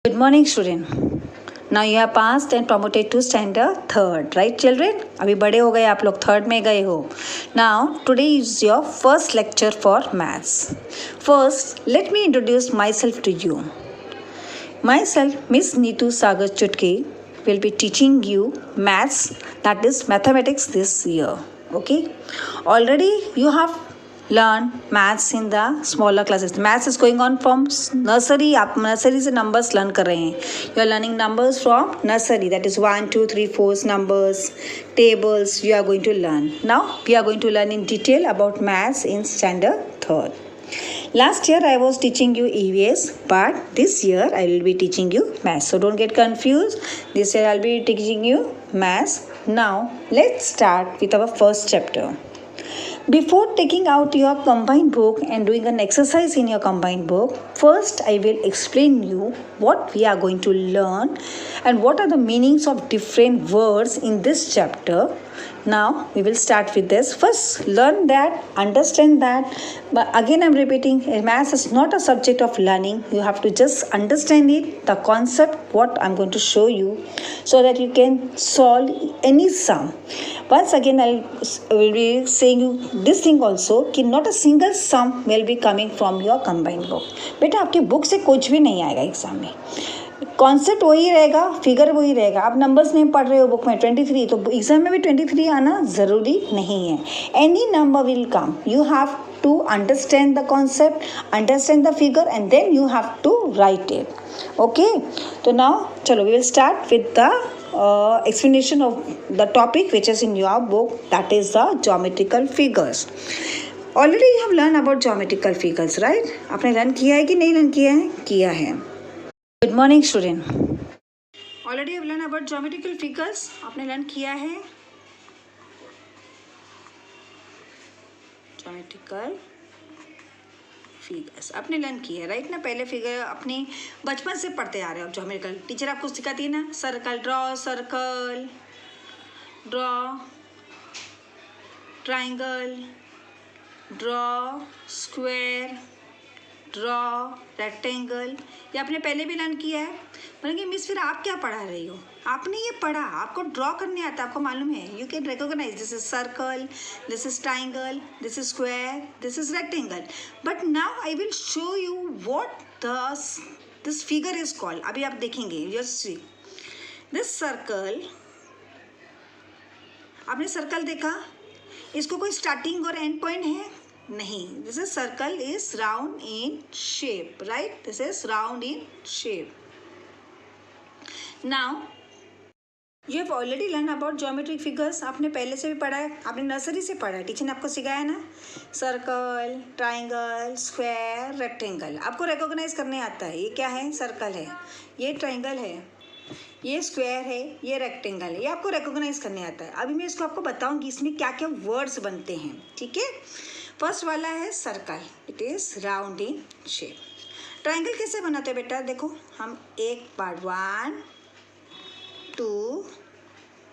Good morning, student. Now you have passed and promoted to standard third, right, children? अभी बड़े हो गए आप लोग, थर्ड में गए हो. Now today is your first lecture for maths. First, let me introduce myself to you. Myself, Miss Neetu Sagar Chutke, will be teaching you maths, that is mathematics, this year. Okay? Already you have learn maths in the smaller classes. Maths is going on from nursery. आप nursery से numbers learn कर रहे हैं. You are learning numbers from nursery. That is 1, 2, 3, 4 numbers, tables. You are going to learn. Now we are going to learn in detail about maths in standard third. Last year I was teaching you EVS, but this year I will be teaching you maths. So don't get confused. This year I will be teaching you maths. Now let's start with our first chapter. Before taking out your combined book and doing an exercise in your combined book, first I will explain you what we are going to learn and what are the meanings of different words in this chapter. Now we will start with this. First learn that, understand that. But again I'm repeating, maths is not a subject of learning. You have to just understand it, the concept, what I'm going to show you, so that you can solve any sum. Once again I will be saying you this thing also कि not a single sum will be coming from your combined book. बेटा आपके book से कुछ भी नहीं आएगा exam में. Concept वही रहेगा, फिगर वही रहेगा. आप नंबर्स नहीं पढ़ रहे हो बुक में 23, तो एग्जाम में भी 23 आना ज़रूरी नहीं है. Any number will come. You have to understand the concept, understand the figure and then you have to write it. Okay, तो नाउ चलो we will start with the explanation of the topic which is in your book, that is the geometrical figures. Already you have learned about geometrical figures, right? आपने learn किया है कि नहीं learn किया है? किया है. Good morning, student. Already you have learned about geometrical figures. आपने लर्न किया है? Geometrical फिगर्स आपने लर्न किया है, राइट ना. पहले फिगर अपने बचपन से पढ़ते आ रहे हो. ज्योमेट्रिकल टीचर आपको सिखाती है ना, circle draw, triangle draw, square draw, rectangle. ये आपने पहले भी लर्न किया है. बोलेंगे मिस फिर आप क्या पढ़ा रही हो? आपने ये पढ़ा, आपको ड्रॉ करने आता है, आपको मालूम है. You can recognise this is circle, this is triangle, this is square, this is rectangle. But now I will show you what this figure is called. अभी आप देखेंगे, जस्ट सी दिस सर्कल. आपने सर्कल देखा, इसको कोई starting और end point है? नहीं. This is circle is round in shape, right. This is round in shape. Now you have already learn about geometric figures. आपने पहले से भी पढ़ा है, आपने नर्सरी से पढ़ा है, टीचर ने आपको सिखाया ना. Circle, triangle, square, rectangle. आपको रिकॉग्नाइज करने आता है. ये क्या है? सर्कल है, ये ट्राइंगल है, ये स्क्वायर है, ये रेक्टेंगल है. ये आपको रिकॉग्नाइज करने आता है. अभी मैं इसको आपको बताऊंगी इसमें क्या क्या वर्ड्स बनते हैं. ठीक है. फर्स्ट वाला है circle, it is round in shape. Triangle कैसे बनाते हैं बेटा? देखो हम एक पार्ट 1, 2,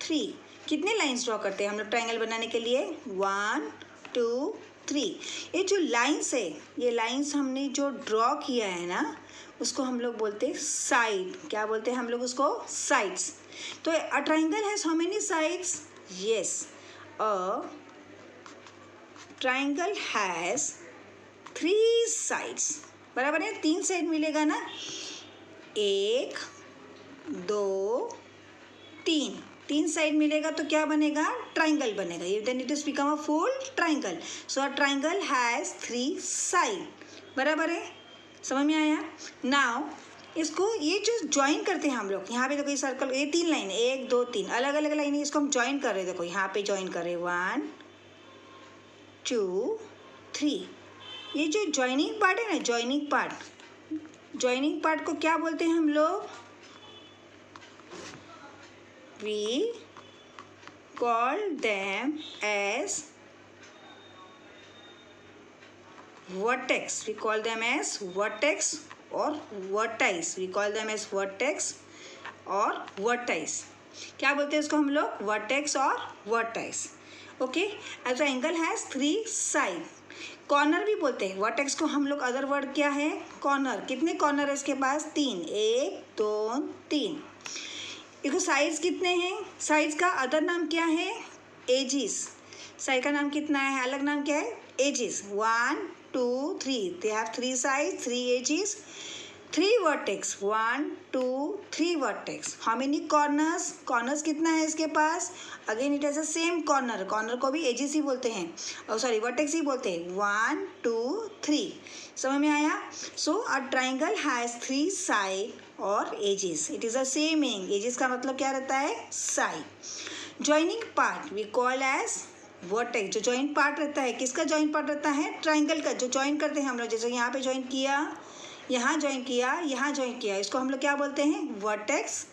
3 कितने लाइंस ड्रॉ करते हैं हम लोग ट्राइंगल बनाने के लिए? 1, 2, 3. ये जो लाइंस है, ये लाइंस हमने जो ड्रॉ किया है ना, उसको हम लोग बोलते हैं साइड. क्या बोलते हैं हम लोग उसको? साइड्स. तो अ triangle has how many sides? Yes, a triangle has 3 sides. बराबर है, 3 साइड मिलेगा ना. 1, 2, 3 साइड मिलेगा तो क्या बनेगा? ट्राइंगल बनेगा. Then it is become a full triangle. So a triangle has 3 side. बराबर है, समझ में आया? नाउ इसको ये जो ज्वाइन करते हैं हम लोग, यहाँ पे देखो ये सर्कल, ये 3 लाइन, 1, 2, 3 अलग अलग लाइन है. इसको हम ज्वाइन कर रहे हैं. देखो यहाँ पे ज्वाइन कर रहे हैं 1, 2, 3. ये जो ज्वाइनिंग पार्ट है ना, ज्वाइनिंग पार्ट को क्या बोलते हैं हम लोग? We call them as vertex. We call them as vertex or vertice. We call them as vertex or vertice. क्या बोलते हैं इसको हम लोग? vertex और vertice. Okay, as the angle has 3 sides. Corner भी बोलते हैं। वर्टेक्स को हम लोग अदर वर्ड क्या है? कॉर्नर। कितने कॉर्नर है इसके पास? 3, 1 2 3। देखो साइड्स कितने हैं? साइड्स का अदर नाम क्या है? एजिस। साइड का नाम कितना है? अलग नाम क्या है? Edges. 1 2 3, they have 3 sides, 3 edges, 3 vertex. 1 2 3 vertex. How many corners? Corners कितना है इसके पास? Again it has a same corner. Corner को भी एजिस ही बोलते हैं, सॉरी वर्टेक्स ही बोलते हैं। 1 2 3। समझ में आया? So a triangle has 3 side और edges. It is a same meaning. Edges का मतलब क्या रहता है? Side. Joining part we call edge vertex. जो जॉइंट पार्ट रहता है, किसका जॉइंट पार्ट रहता है? ट्राइंगल का। जो जॉइन करते हैं हम लोग, जैसे यहाँ पे जॉइन किया, यहाँ जॉइन किया, यहाँ जॉइन किया, इसको हम लोग क्या बोलते हैं? वर्टेक्स।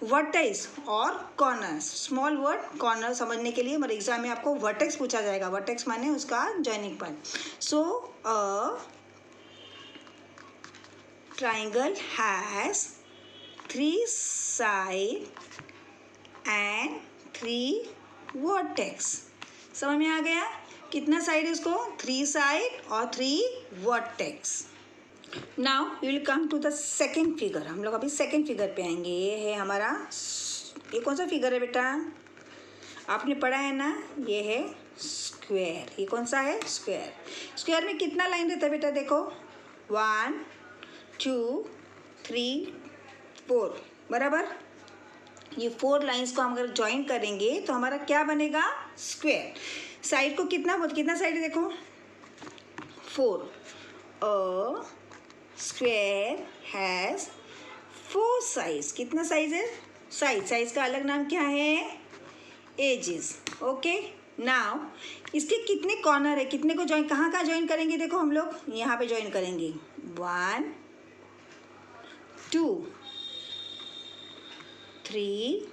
वर्टेक्स और कॉर्नर। स्मॉल वर्ड कॉर्नर समझने के लिए हमारे एग्जाम में आपको वर्टेक्स पूछा जाएगा। वर्टेक्स माने उसका joining part. So a triangle has 3 side and 3 vertex. समझ में आ गया? कितना साइड है इसको? 3 साइड और 3 vertex. Now we will come to the second figure. हम लोग अभी सेकेंड फिगर पे आएंगे। ये है हमारा, ये कौन सा फिगर है बेटा? आपने पढ़ा है ना, ये है स्क्वायर। ये कौन सा है? स्क्वायर। स्क्वायर में कितना लाइन रहता है बेटा? देखो 1 2 3 4, बराबर। ये 4 लाइंस को हम अगर ज्वाइन करेंगे तो हमारा क्या बनेगा? स्क्वायर। साइड को कितना साइड है? देखो 4। A square has 4 sides. कितना साइज है? साइज का अलग नाम क्या है? एजेस। ओके। नाउ इसके कितने कॉर्नर है? कितने को ज्वाइन, कहाँ ज्वाइन करेंगे? देखो हम लोग यहाँ पे ज्वाइन करेंगे। 1 2 3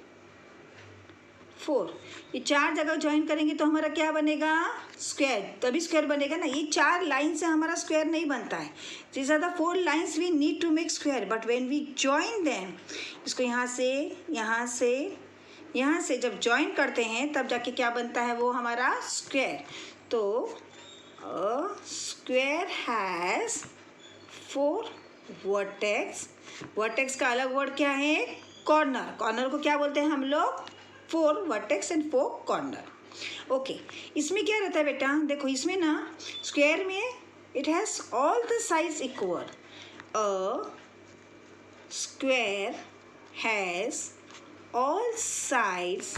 4। ये 4 जगह ज्वाइन करेंगे तो हमारा क्या बनेगा? स्क्वायर। तभी स्क्वायर बनेगा ना। ये 4 लाइन से हमारा स्क्वायर नहीं बनता है। This are the 4 lines we need to make square, but when we join them, इसको यहाँ से जब ज्वाइन करते हैं तब जाके क्या बनता है? वो हमारा स्क्वायर। तो स्क्वायर हैज 4 वर्टेक्स। वर्टेक्स का अलग वर्ड क्या है? कॉर्नर। कॉर्नर को क्या बोलते हैं हम लोग? 4 वर्टेक्स एंड 4 कॉर्नर। ओके। इसमें क्या रहता है बेटा? देखो इसमें ना, स्क्वायर में it has all the sides equal. A square has all sides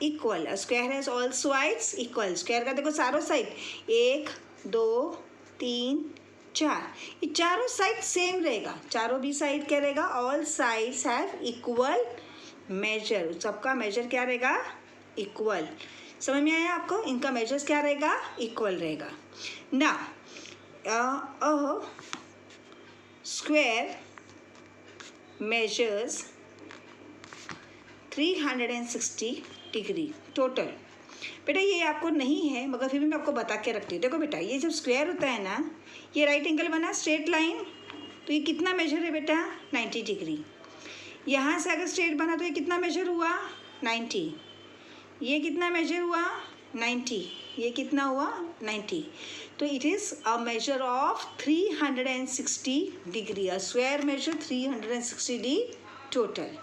equal. A square has all sides equal. Square का देखो सारों साइड, 1 2 3 4, ये चारों साइड सेम रहेगा। चारों भी साइड क्या रहेगा? All sides have equal major. सबका मेजर क्या रहेगा? इक्वल। समझ में आया आपको? इनका मेजर्स क्या रहेगा? इक्वल रहेगा ना। Square measures 360 degree total. बेटा ये आपको नहीं है मगर फिर भी मैं आपको बता के रखती हूँ। देखो बेटा, ये जब स्क्वायर होता है ना, ये राइट एंगल बना स्ट्रेट लाइन, तो ये कितना मेजर है बेटा? 90 डिग्री। यहाँ से अगर स्ट्रेट बना तो ये कितना मेजर हुआ? 90। ये कितना मेजर हुआ? 90। ये कितना हुआ? 90। तो it is a measure of 360 degree. A square measure 360 degree total.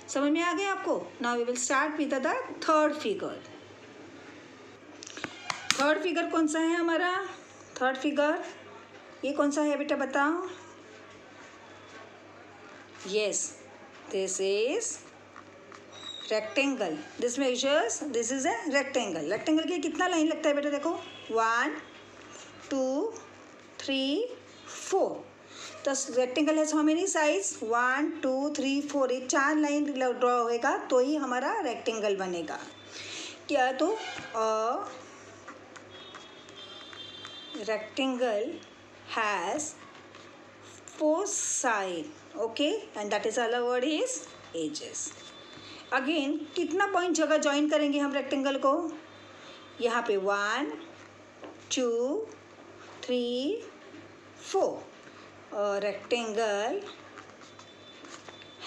समझ में आ गया आपको? Now we will start with the third figure. Third figure कौन सा है हमारा? थर्ड फिगर ये कौन सा है बेटा? बताओ। Yes, this is rectangle. This measures, this is a rectangle. rectangle के कितना लाइन लगता है बेटा? देखो 1 2 3 4। तो रेक्टेंगल है हाउ मेनी साइड्स? 1 2 3 4। ये 4 लाइन ड्रॉ होएगा तो ही हमारा रेक्टेंगल बनेगा। क्या? तो rectangle has 4 side, okay, and that is other word is edges. Again कितना पॉइंट जगह ज्वाइन करेंगे हम रेक्टेंगल को? यहाँ पे 1 2 3 4। Rectangle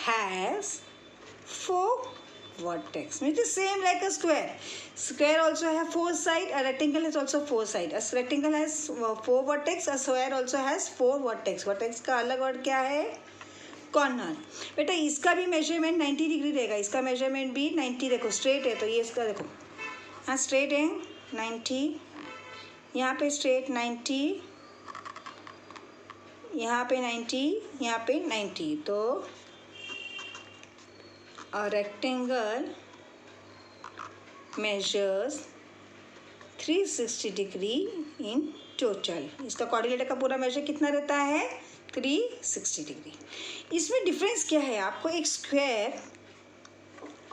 has 4 vertex. It is same like a square. Square also have four sides. A rectangle has also four sides. A rectangle has four vertex. A square also has four vertex. Vertex का अलग word क्या है? Corner. बेटा इसका भी measurement 90 degree रहेगा. इसका measurement भी 90. देखो स्ट्रेट है तो ये इसका देखो हाँ स्ट्रेट है 90. यहाँ पे स्ट्रेट 90, यहाँ पे 90, यहाँ पे 90. तो a rectangle measures 360 degree in total. इसका कोऑर्डिनेटर का पूरा मेजर कितना रहता है? 360 डिग्री. इसमें डिफरेंस क्या है? आपको एक स्क्वायर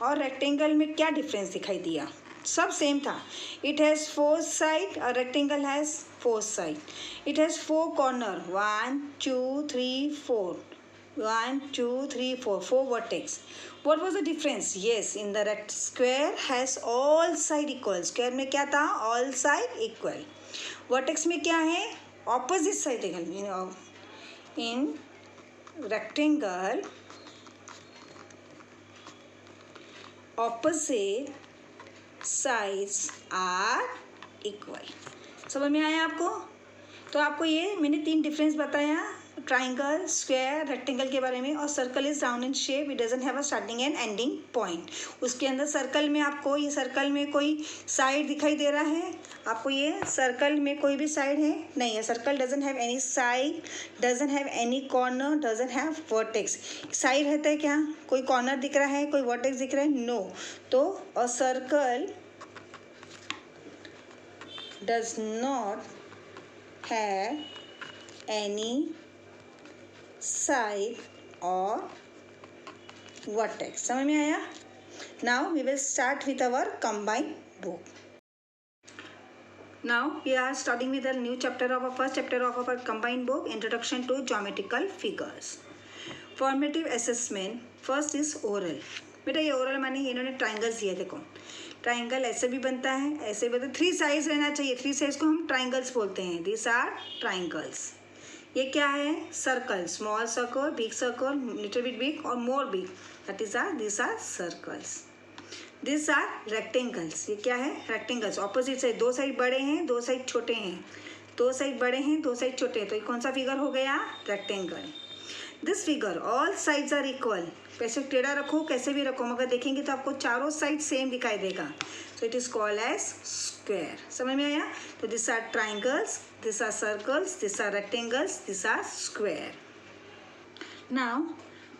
और रेक्टेंगल में क्या डिफरेंस दिखाई दिया? सब सेम था. It has four side. A rectangle has four side. It has four corner 1 2 3 4. 1 2 3 4 4 vertex. What was the difference? Yes, in the square has all side equal. Square में क्या था? All side equal. Vertex में क्या है? Opposite side equal. In rectangle, opposite sides are equal. समझ में आया आपको? तो आपको ये मैंने 3 डिफरेंस बताया. ट्राइंगल, स्क्वायर, रेक्टेंगल के बारे में. और circle is round in shape. It doesn't have a starting and ending point. उसके अंदर सर्कल में आपको ये सर्कल में कोई साइड दिखाई दे रहा है? आपको ये सर्कल में कोई भी साइड है? नहीं है. Circle doesn't have any side, doesn't have any corner, doesn't have vertex. Side रहता है क्या? कोई कॉर्नर दिख रहा है? कोई वर्टेक्स दिख रहा है? नो. तो a circle does not have any side or vertex. समझ में आया? Now we will start with our combined book. Now we are starting with a new chapter of our first chapter of our combined book, Introduction to Geometrical Figures. Formative assessment. First is oral. बेटा ये oral माने इन्होंने triangles दिए. देखो triangle ऐसे भी बनता है, ऐसे भी बनता है. 3 साइड्स रहना चाहिए. 3 साइड्स को हम ट्राइंगल्स बोलते हैं. This are triangles. ये क्या है? Circle. Small circle, big circle, little bit big और more big. That is this are circles. This are rectangles. ये क्या है? रेक्टेंगल्स. Opposite side. 2 साइड बड़े हैं, 2 साइड छोटे हैं. 2 साइड बड़े हैं, 2 साइड छोटे हैं. तो ये कौन सा फिगर हो गया? Rectangle. This figure all sides are equal. कैसे टेढ़ा रखो, कैसे भी रखो, मगर देखेंगे तो आपको चारों साइड सेम दिखाई देगा. So it is called as square. समझ में आया? तो this are triangles, this are circles, this are rectangles, this are square. Now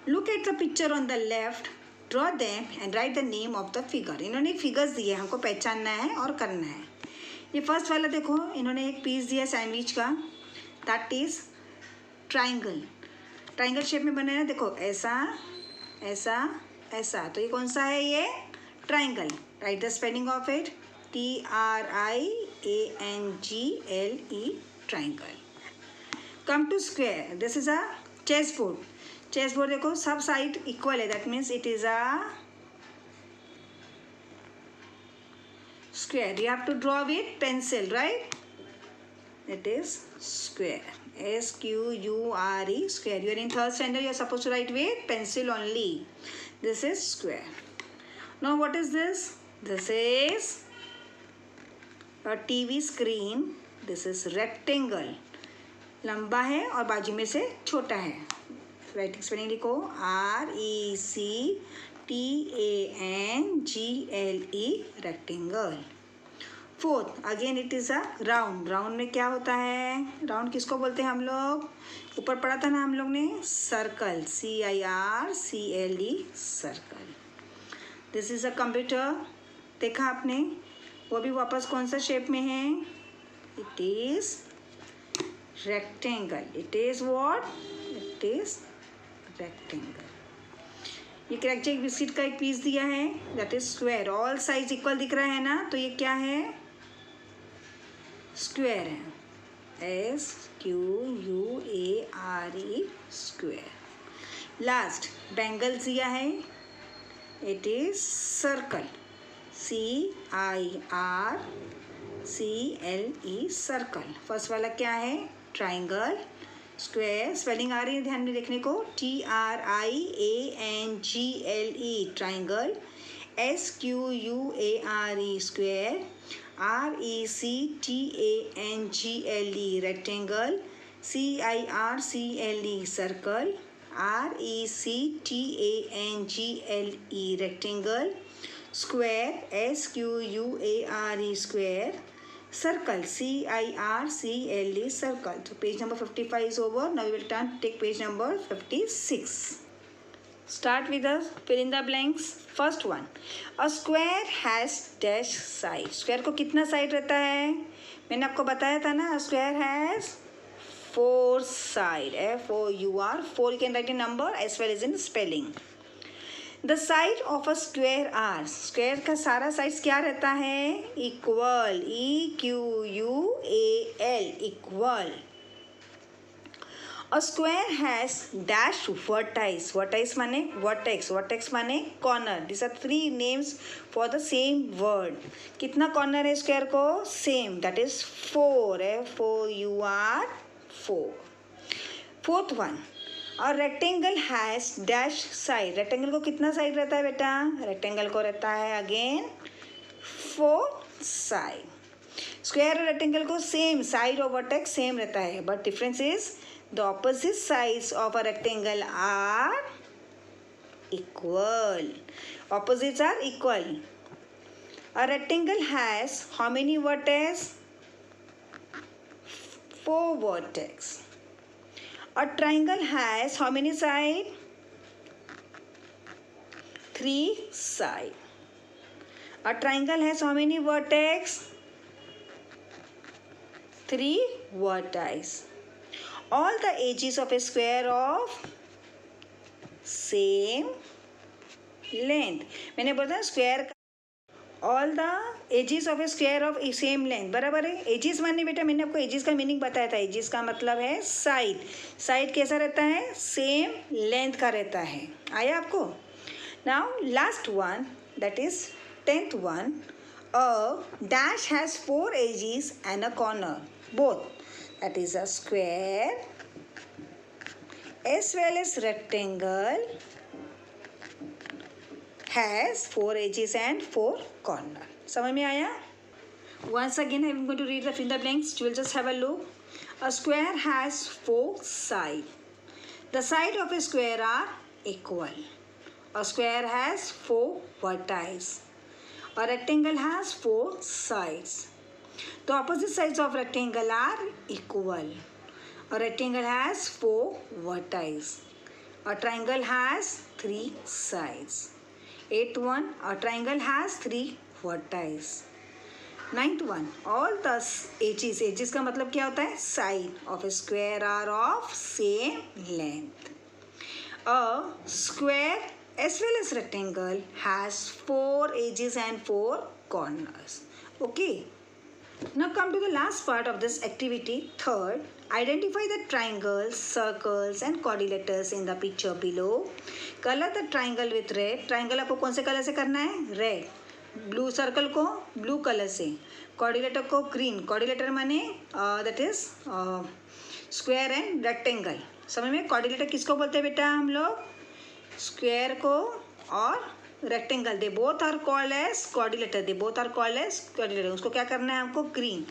look at the picture on the left. Draw them and write the name of the figure. इन्होंने figures दिए, हमको पहचानना है और करना है. ये फर्स्ट वाला देखो, इन्होंने एक पीस दिया सैंडविच का. That is triangle. Triangle shape में बने हैं. देखो ऐसा ऐसा ऐसा. तो ये कौन सा है? ये triangle. Write the spelling of it. TRIANGLE. Triangle. Come to square. This is a chess board. Chess board देखो सब साइड इक्वल है. That means it is a square. You have to draw with pencil, right? It is square. SQURE. Square. You are in 3rd standard. You are supposed to write with pencil only. This is square. Now what is this? This is a TV screen. This is rectangle. लंबा है और बाजू में से छोटा है. Writing spelling लिखो. RECTANGLE. Rectangle. 4th again it is a round. Round में क्या होता है? राउंड किसको बोलते हैं हम लोग? ऊपर पढ़ा था ना हम लोग ने. Circle. CIRCLE. Circle. This is a computer. देखा आपने? वो भी वापस कौन सा शेप में है? It is rectangle. It is what? It is rectangle. ये क्रैकजैक बिस्किट का एक पीस दिया है. That is square. All size equal दिख रहा है ना. तो ये क्या है? स्क्वायर है. SQUARE. स्क्वायर. लास्ट बैंगल्स दिया है. It is circle. CIRCLE. Circle. First वाला क्या है? ट्राइंगल. स्क्वायर. स्पेलिंग आ रही है ध्यान में देखने को. TRIANGLE. Triangle. SQUARE square, RECTANGLE rectangle, CIRCLE circle, RECTANGLE rectangle, square, SQUARE square, circle, CIRCLE circle. So page number 55 is over. Now we will turn to take page number 56. Start with the fill in the blanks. First one, a square has dash side. Square को कितना side रहता है? मैंने आपको बताया था ना, square has 4 side. FOUR. 4 you can write in number as well as in spelling. The side of a square are. Square का सारा sides क्या रहता है? Equal. EQUAL. Equal. A square has dash vertex. Vertex माने vertex. Vertex माने corner. These are 3 names for the same word. कितना corner है square को? Same. That is 4. FOUR. 4. Fourth one. A rectangle has dash side. Rectangle को कितना side रहता है बेटा? Rectangle को रहता है again 4 side. Square और rectangle को same side और vertex same रहता है. But difference is the opposite sides of a rectangle are equal. Opposites are equal. A rectangle has how many vertex? 4 vertex. A triangle has how many sides? 3 sides. A triangle has how many vertex? 3 vertices. All the edges of a square of same length. मैंने बोला square all the edges of a square of same length. बराबर है. Edges माने बेटा मैंने आपको edges का meaning बताया था. एजेस का मतलब है साइड. साइड कैसा रहता है? सेम लेंथ का रहता है. आया आपको? Now last one, that is 10th one. A dash has 4 edges and a corner both. That is a square as well as rectangle has 4 edges and 4 corners. समझ में आया? Once again I am going to read the fill the blanks. You will just have a look. A square has 4 sides. The sides of a square are equal. A square has 4 vertices. A rectangle has 4 sides. The opposite sides of rectangle are equal. A rectangle has 4 vertices. A triangle has 3 sides. 8th one, a triangle has 3 vertices. 9th one, all the edges. Edges का मतलब क्या होता है? Side of a square are of same length. A square as well as rectangle has 4 edges and 4 corners. Okay. Now come to the last part of this activity. Third, identify the triangles, circles and quadrilaterals in the picture below. Color the triangle with red. Triangle आपको कौन से colour से करना है? Red. Blue circle को blue colour से. Quadrilateral को green. Quadrilateral माने that is square and rectangle. समझ में? Quadrilateral किसको बोलते हैं बेटा हम लोग? Square को और rectangle. They both are called as quadrilateral. They both are called as quadrilateral. उसको क्या करना है आपको? ग्रीन.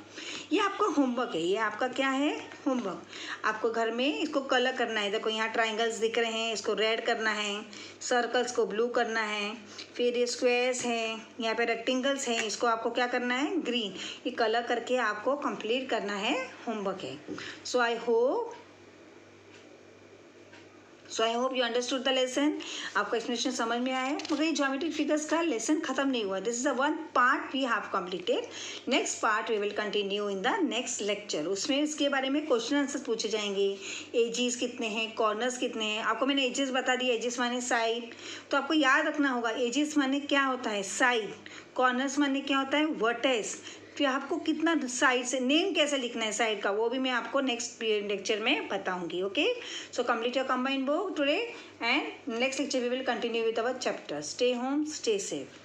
ये आपका होमवर्क है. ये आपका क्या है? होमवर्क. आपको घर में इसको कलर करना है. देखो यहाँ ट्राइंगल्स दिख रहे हैं, इसको रेड करना है. सर्कल्स को ब्लू करना है. फिर ये स्क्वेयर्स हैं, यहाँ पे रेक्टेंगल्स हैं, इसको आपको क्या करना है? ग्रीन. ये कलर करके आपको कंप्लीट करना है. होमवर्क है. So I hope you understood the lesson. आपको एक्सप्लेनेशन समझ में आया है. मगर ये ज्योमेट्रिक फिगर्स का लेसन खत्म नहीं हुआ. This is the one part we have completed. Next part we will continue in the next lecture. उसमें इसके बारे में क्वेश्चन आंसर पूछे जाएंगे. एजेस कितने हैं, कॉर्नर्स कितने हैं. आपको मैंने एजेस बता दिया. एजेस माने साइड. तो आपको याद रखना होगा एजेस माने क्या होता है? साइड. कॉर्नर्स माने क्या होता है? वर्टेक्स. फिर आपको कितना साइड से नेम कैसे लिखना है साइड का, वो भी मैं आपको नेक्स्ट लेक्चर में बताऊंगी. Okay. So complete your combined book today and next lecture we will continue with our chapter. Stay home, stay safe.